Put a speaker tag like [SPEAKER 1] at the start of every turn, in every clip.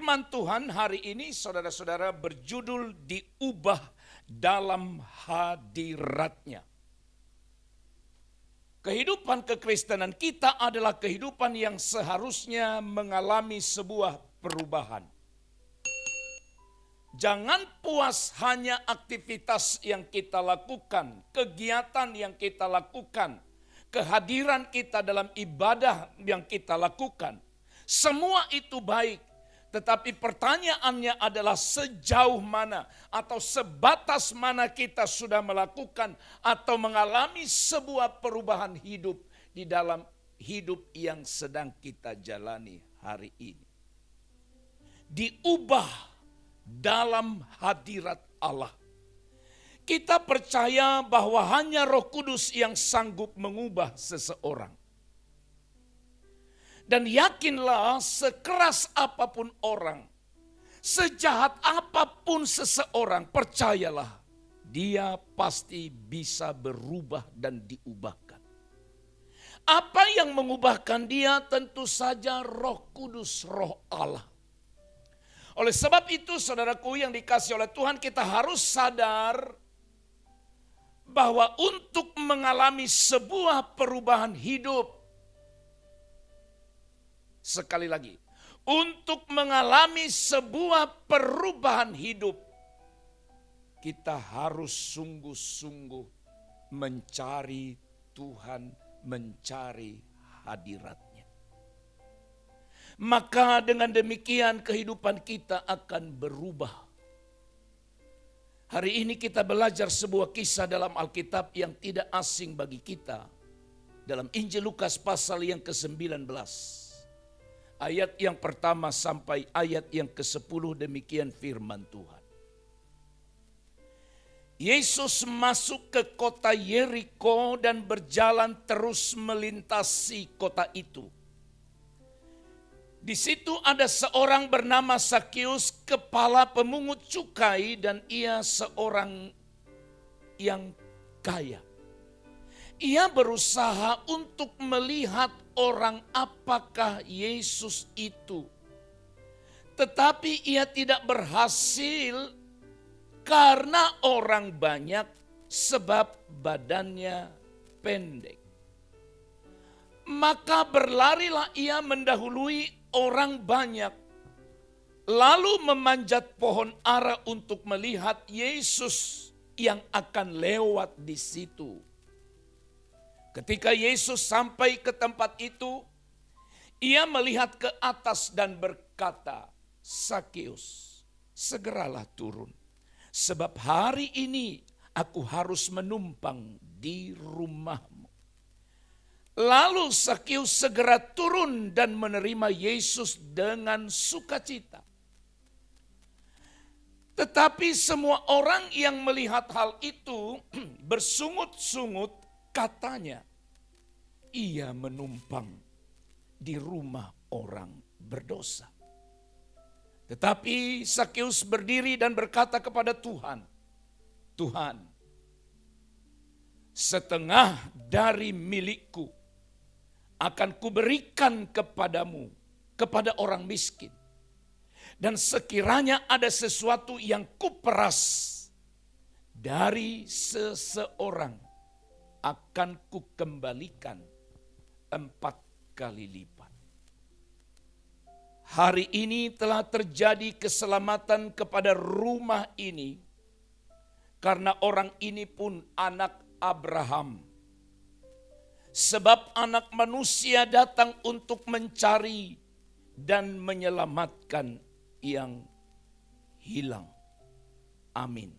[SPEAKER 1] Firman Tuhan hari ini saudara-saudara berjudul diubah dalam hadiratnya. Kehidupan kekristenan kita adalah kehidupan yang seharusnya mengalami sebuah perubahan. Jangan puas hanya aktivitas yang kita lakukan, kegiatan yang kita lakukan, kehadiran kita dalam ibadah yang kita lakukan. Semua itu baik. Tetapi pertanyaannya adalah sejauh mana atau sebatas mana kita sudah melakukan atau mengalami sebuah perubahan hidup di dalam hidup yang sedang kita jalani hari ini. Diubah dalam hadirat Allah. Kita percaya bahwa hanya Roh Kudus yang sanggup mengubah seseorang. Dan yakinlah sekeras apapun orang, sejahat apapun seseorang, percayalah dia pasti bisa berubah dan diubahkan. Apa yang mengubahkan dia? Tentu saja Roh Kudus, Roh Allah. Oleh sebab itu saudaraku yang dikasihi oleh Tuhan, kita harus sadar bahwa untuk mengalami sebuah perubahan hidup, sekali lagi, untuk mengalami sebuah perubahan hidup, kita harus sungguh-sungguh mencari Tuhan, mencari hadirat-Nya. Maka dengan demikian kehidupan kita akan berubah. Hari ini kita belajar sebuah kisah dalam Alkitab yang tidak asing bagi kita. Dalam Injil Lukas pasal yang ke-19. Ayat yang pertama sampai ayat yang ke-10 demikian firman Tuhan. Yesus masuk ke kota Yeriko dan berjalan terus melintasi kota itu. Di situ ada seorang bernama Sakeus, kepala pemungut cukai, dan ia seorang yang kaya. Ia berusaha untuk melihat orang apakah Yesus itu. Tetapi ia tidak berhasil karena orang banyak sebab badannya pendek. Maka berlarilah ia mendahului orang banyak. Lalu memanjat pohon ara untuk melihat Yesus yang akan lewat di situ. Ketika Yesus sampai ke tempat itu, ia melihat ke atas dan berkata, Sakeus, segeralah turun. Sebab hari ini aku harus menumpang di rumahmu. Lalu Sakeus segera turun dan menerima Yesus dengan sukacita. Tetapi semua orang yang melihat hal itu bersungut-sungut, katanya, ia menumpang di rumah orang berdosa. Tetapi Sakeus berdiri dan berkata kepada Tuhan, Tuhan, setengah dari milikku akan kuberikan kepadamu, kepada orang miskin. Dan sekiranya ada sesuatu yang kuperas dari seseorang, akan kukembalikan 4 kali lipat. Hari ini telah terjadi keselamatan kepada rumah ini, karena orang ini pun anak Abraham. Sebab anak manusia datang untuk mencari dan menyelamatkan yang hilang. Amin.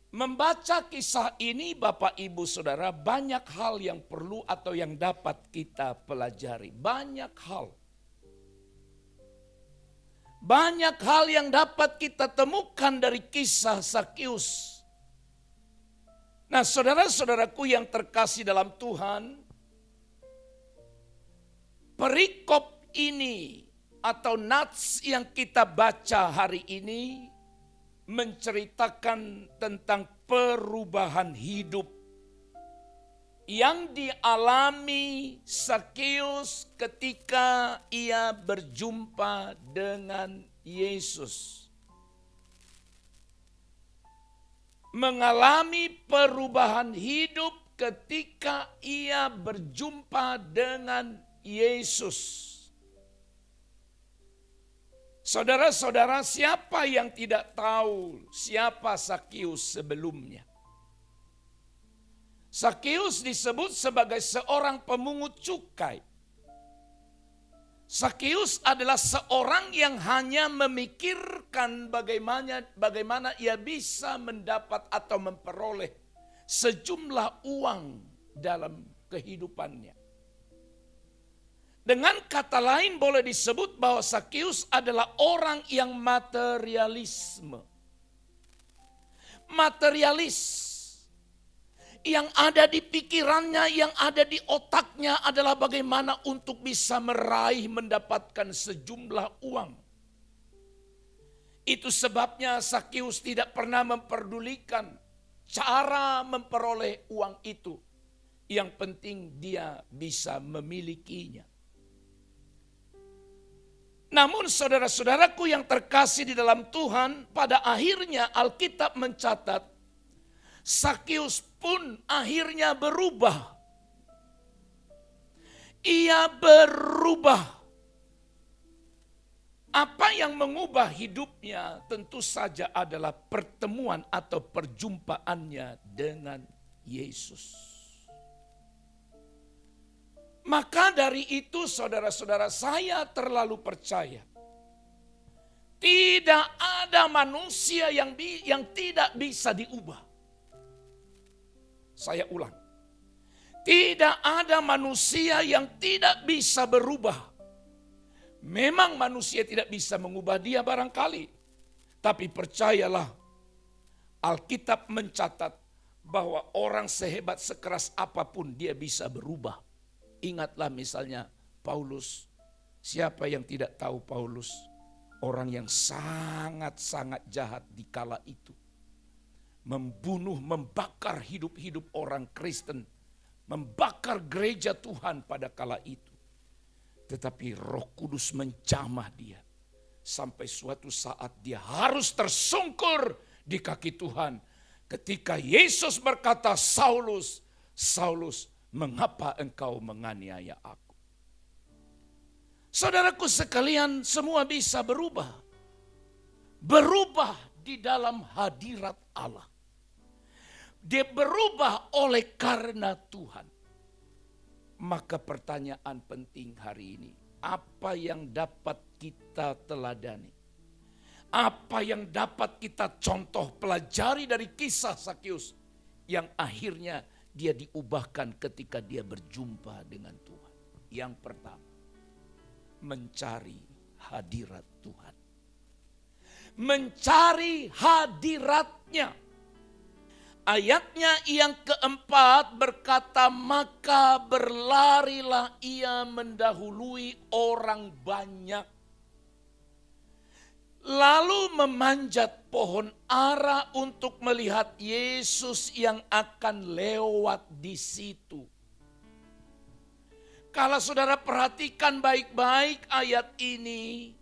[SPEAKER 1] Membaca kisah ini Bapak Ibu Saudara, banyak hal yang perlu atau yang dapat kita pelajari. Banyak hal. Banyak hal yang dapat kita temukan dari kisah Sakeus. Nah, saudara-saudaraku yang terkasih dalam Tuhan, perikop ini atau nats yang kita baca hari ini menceritakan tentang perubahan hidup yang dialami Sakeus ketika ia berjumpa dengan Yesus. Mengalami perubahan hidup ketika ia berjumpa dengan Yesus. Saudara-saudara, siapa yang tidak tahu siapa Sakeus sebelumnya? Sakeus disebut sebagai seorang pemungut cukai. Sakeus adalah seorang yang hanya memikirkan bagaimana ia bisa mendapat atau memperoleh sejumlah uang dalam kehidupannya. Dengan kata lain boleh disebut bahwa Sakeus adalah orang yang materialisme. Materialis. Yang ada di pikirannya, yang ada di otaknya adalah bagaimana untuk bisa meraih mendapatkan sejumlah uang. Itu sebabnya Sakeus tidak pernah memperdulikan cara memperoleh uang itu. Yang penting dia bisa memilikinya. Namun saudara-saudaraku yang terkasih di dalam Tuhan, pada akhirnya Alkitab mencatat Sakeus pun akhirnya berubah. Ia berubah. Apa yang mengubah hidupnya tentu saja adalah pertemuan atau perjumpaannya dengan Yesus. Maka dari itu saudara-saudara, saya terlalu percaya. Tidak ada manusia yang tidak bisa diubah. Saya ulang, tidak ada manusia yang tidak bisa berubah. Memang manusia tidak bisa mengubah dia barangkali. Tapi percayalah, Alkitab mencatat bahwa orang sehebat sekeras apapun dia bisa berubah. Ingatlah misalnya Paulus. Siapa yang tidak tahu Paulus? Orang yang sangat-sangat jahat di kala itu. Membunuh, membakar hidup-hidup orang Kristen. Membakar gereja Tuhan pada kala itu. Tetapi Roh Kudus menjamah dia. Sampai suatu saat dia harus tersungkur di kaki Tuhan. Ketika Yesus berkata, Saulus, Saulus, mengapa engkau menganiaya aku? Saudaraku sekalian, semua bisa berubah. Berubah di dalam hadirat Allah. Dia berubah oleh karena Tuhan. Maka pertanyaan penting hari ini, apa yang dapat kita teladani? Apa yang dapat kita contoh pelajari dari kisah Sakeus yang akhirnya dia diubahkan ketika dia berjumpa dengan Tuhan? Yang pertama, mencari hadirat Tuhan. Mencari hadiratnya. Ayatnya yang keempat berkata, maka berlarilah ia mendahului orang banyak. Lalu memanjat pohon ara untuk melihat Yesus yang akan lewat di situ. Kalau saudara perhatikan baik-baik ayat ini,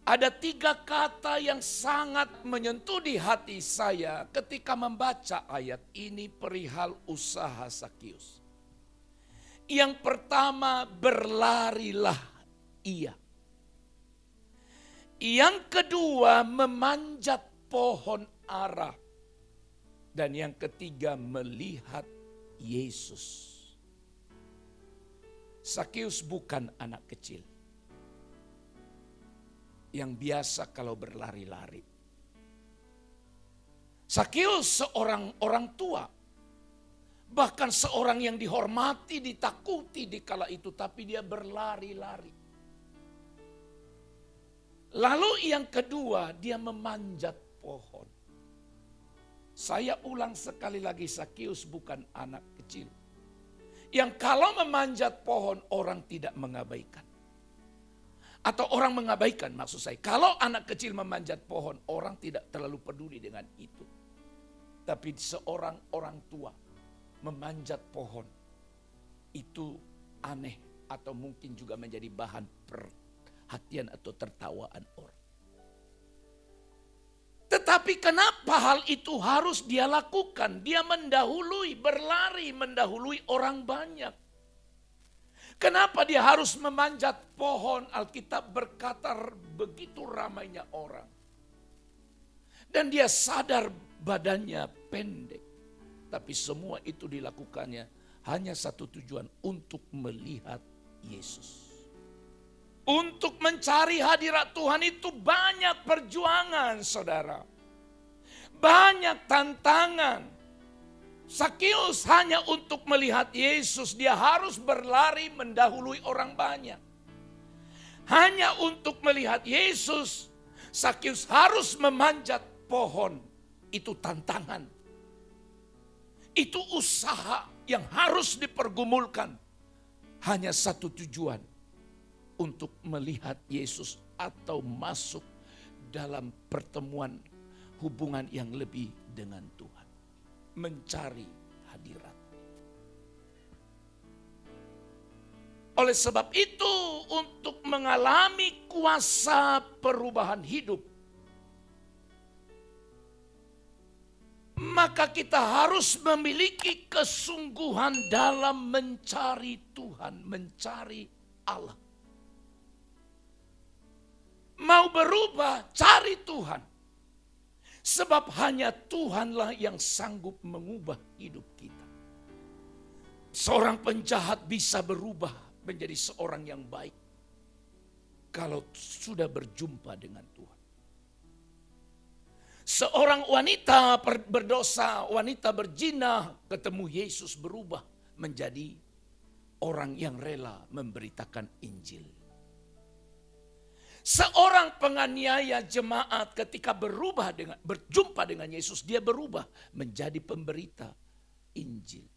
[SPEAKER 1] ada 3 kata yang sangat menyentuh di hati saya ketika membaca ayat ini perihal usaha Sakeus. Yang pertama, berlarilah ia. Yang kedua, memanjat pohon ara. Dan yang ketiga, melihat Yesus. Sakeus bukan anak kecil yang biasa kalau berlari-lari. Sakeus seorang orang tua. Bahkan seorang yang dihormati, ditakuti di kala itu. Tapi dia berlari-lari. Lalu yang kedua, dia memanjat pohon. Saya ulang sekali lagi, Sakeus bukan anak kecil. Yang kalau memanjat pohon orang tidak mengabaikan. Atau orang mengabaikan maksud saya. Kalau anak kecil memanjat pohon, orang tidak terlalu peduli dengan itu. Tapi seorang orang tua memanjat pohon itu aneh atau mungkin juga menjadi bahan perhatian atau tertawaan orang. Tetapi kenapa hal itu harus dia lakukan? Dia berlari mendahului orang banyak. Kenapa dia harus memanjat pohon? Alkitab berkata begitu ramainya orang. Dan dia sadar badannya pendek. Tapi semua itu dilakukannya hanya satu tujuan, untuk melihat Yesus. Untuk mencari hadirat Tuhan itu banyak perjuangan, saudara. Banyak tantangan. Sakeus hanya untuk melihat Yesus, dia harus berlari mendahului orang banyak. Hanya untuk melihat Yesus, Sakeus harus memanjat pohon. Itu tantangan. Itu usaha yang harus dipergumulkan. Hanya satu tujuan, untuk melihat Yesus atau masuk dalam pertemuan hubungan yang lebih dengan Tuhan. Mencari hadirat. Oleh sebab itu, untuk mengalami kuasa perubahan hidup, maka kita harus memiliki kesungguhan dalam mencari Tuhan, mencari Allah. Mau berubah, cari Tuhan. Sebab hanya Tuhanlah yang sanggup mengubah hidup kita. Seorang penjahat bisa berubah menjadi seorang yang baik kalau sudah berjumpa dengan Tuhan. Seorang wanita berdosa, wanita berzina, ketemu Yesus, berubah menjadi orang yang rela memberitakan Injil. Seorang penganiaya jemaat ketika berjumpa dengan Yesus, dia berubah menjadi pemberita Injil.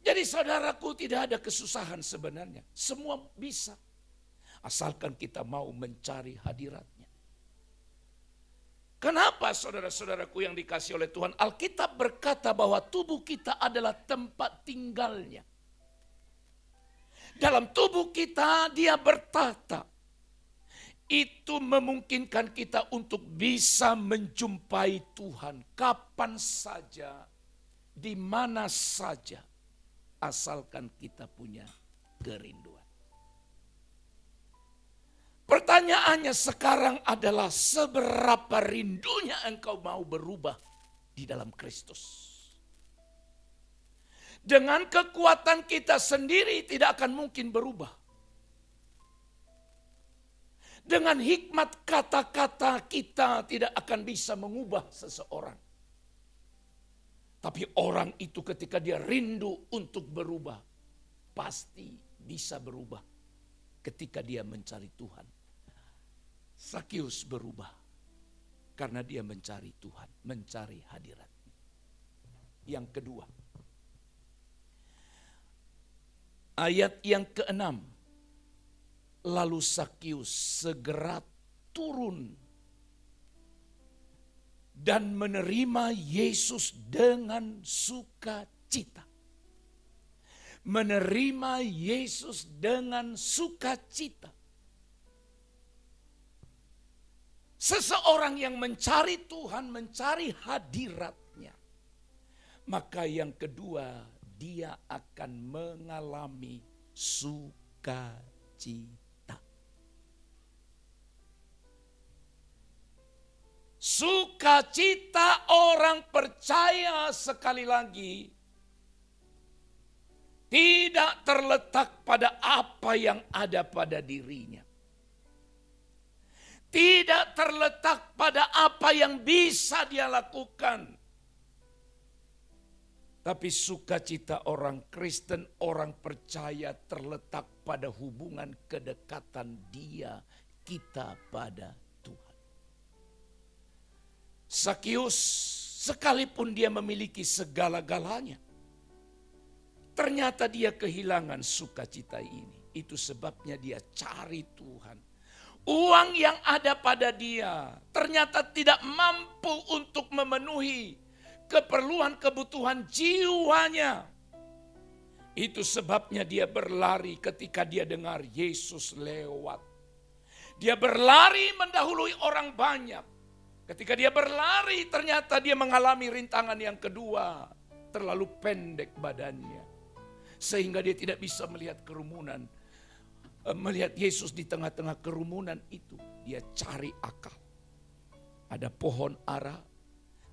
[SPEAKER 1] Jadi saudaraku, tidak ada kesusahan sebenarnya. Semua bisa. Asalkan kita mau mencari hadiratnya. Kenapa saudara-saudaraku yang dikasih oleh Tuhan? Alkitab berkata bahwa tubuh kita adalah tempat tinggalnya. Dalam tubuh kita dia bertata. Itu memungkinkan kita untuk bisa menjumpai Tuhan kapan saja, di mana saja, asalkan kita punya kerinduan. Pertanyaannya sekarang adalah, seberapa rindunya engkau mau berubah di dalam Kristus? Dengan kekuatan kita sendiri tidak akan mungkin berubah. Dengan hikmat kata-kata kita tidak akan bisa mengubah seseorang. Tapi orang itu ketika dia rindu untuk berubah, pasti bisa berubah ketika dia mencari Tuhan. Sakeus berubah karena dia mencari Tuhan, mencari hadirat-Nya. Yang kedua, ayat yang ke-6. Lalu Sakeus segera turun dan menerima Yesus dengan sukacita. Menerima Yesus dengan sukacita. Seseorang yang mencari Tuhan, mencari hadirat-Nya, maka yang kedua, dia akan mengalami sukacita. Sukacita orang percaya, sekali lagi, tidak terletak pada apa yang ada pada dirinya. Tidak terletak pada apa yang bisa dia lakukan. Tapi sukacita orang Kristen, orang percaya terletak pada hubungan kedekatan kita pada Tuhan. Sakeus sekalipun dia memiliki segala-galanya, ternyata dia kehilangan sukacita ini. Itu sebabnya dia cari Tuhan. Uang yang ada pada dia ternyata tidak mampu untuk memenuhi keperluan kebutuhan jiwanya. Itu sebabnya dia berlari ketika dia dengar Yesus lewat. Dia berlari mendahului orang banyak. Ketika dia berlari ternyata dia mengalami rintangan yang kedua. Terlalu pendek badannya. Sehingga dia tidak bisa melihat kerumunan. Melihat Yesus di tengah-tengah kerumunan itu, dia cari akal. Ada pohon ara,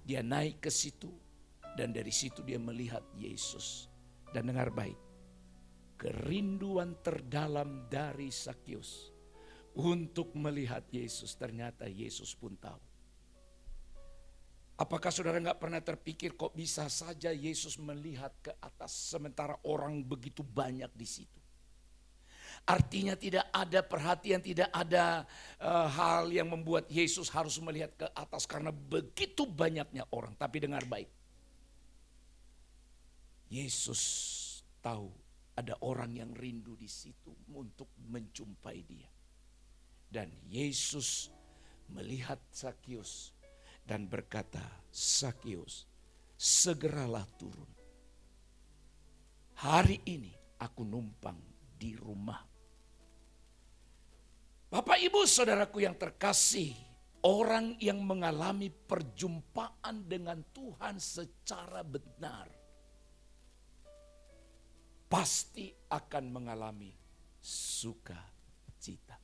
[SPEAKER 1] dia naik ke situ, dan dari situ dia melihat Yesus. Dan dengar baik, kerinduan terdalam dari Zakius untuk melihat Yesus, ternyata Yesus pun tahu. Apakah saudara nggak pernah terpikir kok bisa saja Yesus melihat ke atas sementara orang begitu banyak di situ? Artinya tidak ada perhatian, tidak ada hal yang membuat Yesus harus melihat ke atas karena begitu banyaknya orang. Tapi dengar baik, Yesus tahu ada orang yang rindu di situ untuk menjumpai dia. Dan Yesus melihat Zakius dan berkata, Zakius, segeralah turun. Hari ini aku numpang di rumah. Bapak Ibu Saudaraku yang terkasih, orang yang mengalami perjumpaan dengan Tuhan secara benar pasti akan mengalami sukacita.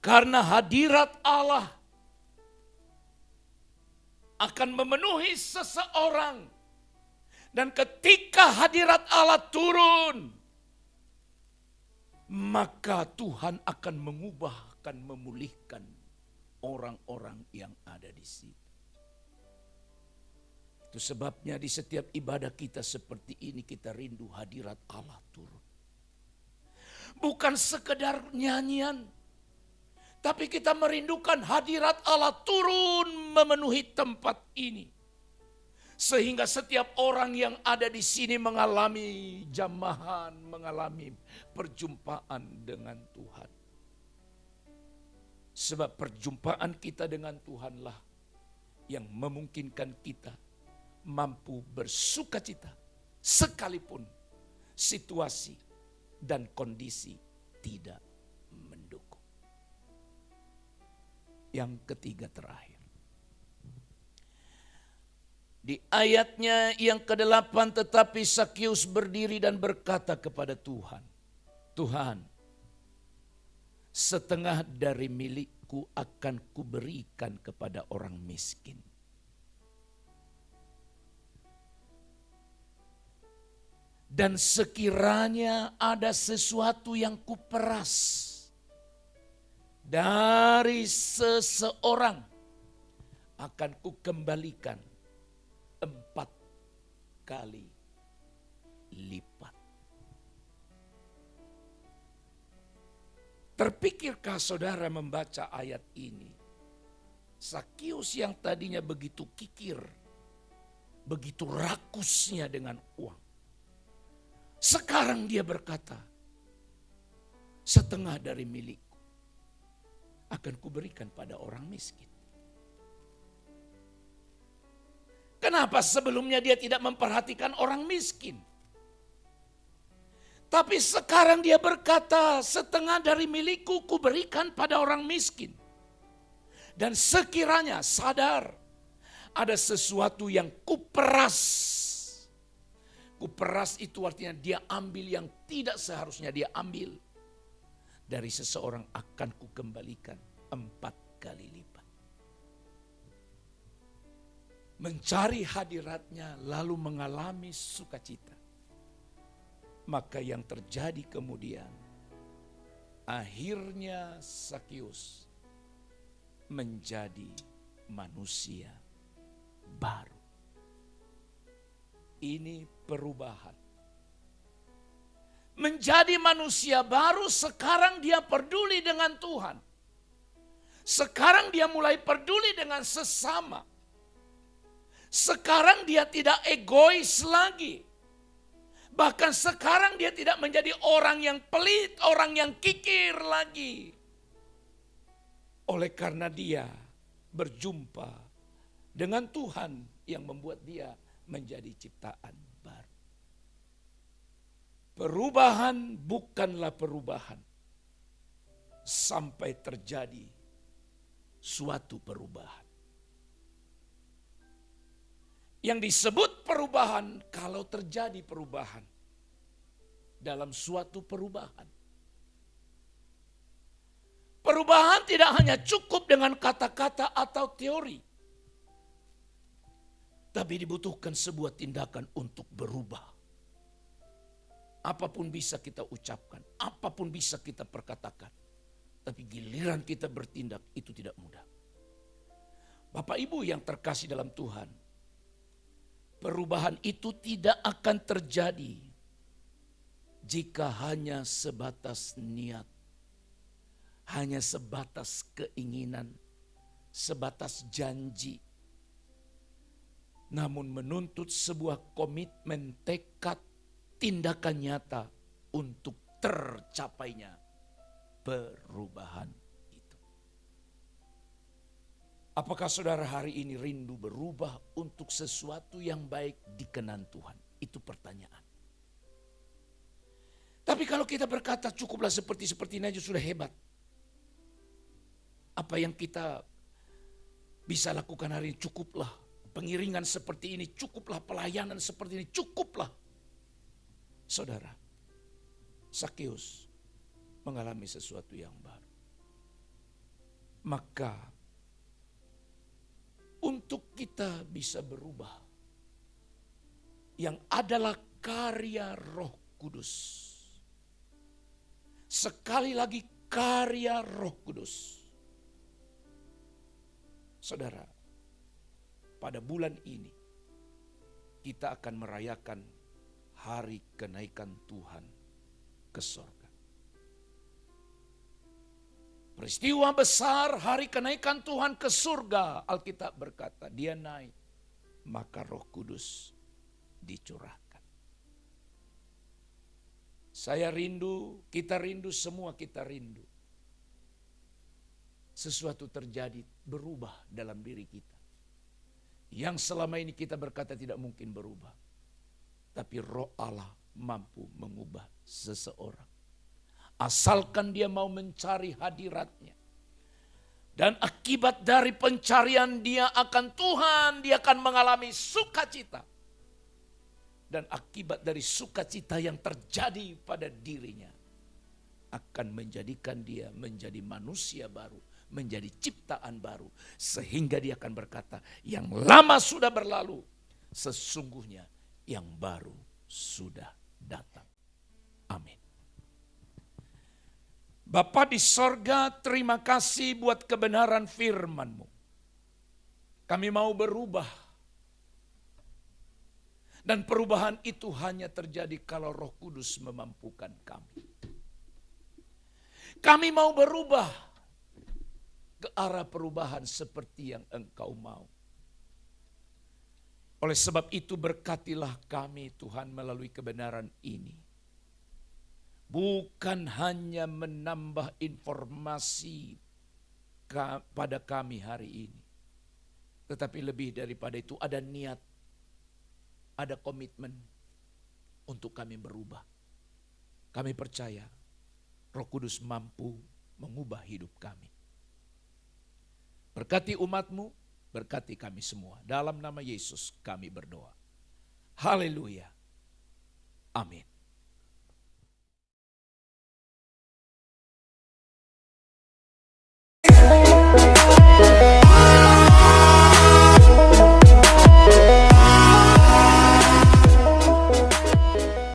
[SPEAKER 1] Karena hadirat Allah akan memenuhi seseorang. Dan ketika hadirat Allah turun, maka Tuhan akan mengubah, akan memulihkan orang-orang yang ada di situ. Itu sebabnya di setiap ibadah kita seperti ini kita rindu hadirat Allah turun. Bukan sekedar nyanyian, tapi kita merindukan hadirat Allah turun memenuhi tempat ini. Sehingga setiap orang yang ada di sini mengalami jamahan, mengalami perjumpaan dengan Tuhan. Sebab perjumpaan kita dengan Tuhanlah yang memungkinkan kita mampu bersukacita sekalipun situasi dan kondisi tidak mendukung. Yang ketiga terakhir. Di ayatnya yang ke-8, tetapi Zakius berdiri dan berkata kepada Tuhan, Tuhan, setengah dari milikku akan kuberikan kepada orang miskin. Dan sekiranya ada sesuatu yang kuperas dari seseorang, akan kukembalikan 4 kali lipat. Terpikirkah saudara membaca ayat ini? Zakius yang tadinya begitu kikir, begitu rakusnya dengan uang. Sekarang dia berkata, setengah dari milikku akan kuberikan pada orang miskin. Kenapa sebelumnya dia tidak memperhatikan orang miskin? Tapi sekarang dia berkata, setengah dari milikku kuberikan pada orang miskin. Dan sekiranya sadar ada sesuatu yang kuperas. Kuperas itu artinya dia ambil yang tidak seharusnya dia ambil. Dari seseorang akan kukembalikan 4 kali lipat. Mencari hadiratnya lalu mengalami sukacita. Maka yang terjadi kemudian, akhirnya Zakius menjadi manusia baru. Ini perubahan. Menjadi manusia baru, sekarang dia peduli dengan Tuhan. Sekarang dia mulai peduli dengan sesama. Sekarang dia tidak egois lagi. Bahkan sekarang dia tidak menjadi orang yang pelit, orang yang kikir lagi. Oleh karena dia berjumpa dengan Tuhan yang membuat dia menjadi ciptaan baru. Perubahan bukanlah perubahan sampai terjadi suatu perubahan. Yang disebut perubahan kalau terjadi perubahan dalam suatu perubahan. Perubahan tidak hanya cukup dengan kata-kata atau teori, tapi dibutuhkan sebuah tindakan untuk berubah. Apapun bisa kita ucapkan, apapun bisa kita perkatakan, tapi giliran kita bertindak itu tidak mudah. Bapak Ibu yang terkasih dalam Tuhan, perubahan itu tidak akan terjadi jika hanya sebatas niat, hanya sebatas keinginan, sebatas janji. Namun menuntut sebuah komitmen, tekad, tindakan nyata untuk tercapainya perubahan itu. Apakah saudara hari ini rindu berubah untuk sesuatu yang baik dikenan Tuhan? Itu pertanyaan. Tapi kalau kita berkata cukuplah seperti ini aja sudah hebat. Apa yang kita bisa lakukan hari ini cukuplah. Pengiringan seperti ini cukuplah, pelayanan seperti ini cukuplah. Saudara, Sakeus mengalami sesuatu yang baru. Maka untuk kita bisa berubah, yang adalah karya Roh Kudus. Sekali lagi karya Roh Kudus. Saudara, pada bulan ini kita akan merayakan hari kenaikan Tuhan ke sorga. Peristiwa besar hari kenaikan Tuhan ke surga. Alkitab berkata dia naik, maka Roh Kudus dicurahkan. Saya rindu, kita rindu, semua kita rindu. Sesuatu terjadi, berubah dalam diri kita. Yang selama ini kita berkata tidak mungkin berubah. Tapi Roh Allah mampu mengubah seseorang. Asalkan dia mau mencari hadiratnya. Dan akibat dari pencarian dia akan Tuhan, dia akan mengalami sukacita. Dan akibat dari sukacita yang terjadi pada dirinya, akan menjadikan dia menjadi manusia baru, menjadi ciptaan baru. Sehingga dia akan berkata, yang lama sudah berlalu, sesungguhnya yang baru sudah datang. Amin. Bapa di sorga, terima kasih buat kebenaran firman-Mu. Kami mau berubah. Dan perubahan itu hanya terjadi kalau Roh Kudus memampukan kami. Kami mau berubah ke arah perubahan seperti yang Engkau mau. Oleh sebab itu berkatilah kami Tuhan melalui kebenaran ini. Bukan hanya menambah informasi pada kami hari ini. Tetapi lebih daripada itu ada niat, ada komitmen untuk kami berubah. Kami percaya Roh Kudus mampu mengubah hidup kami. Berkati umat-Mu, berkati kami semua. Dalam nama Yesus kami berdoa. Haleluya. Amin.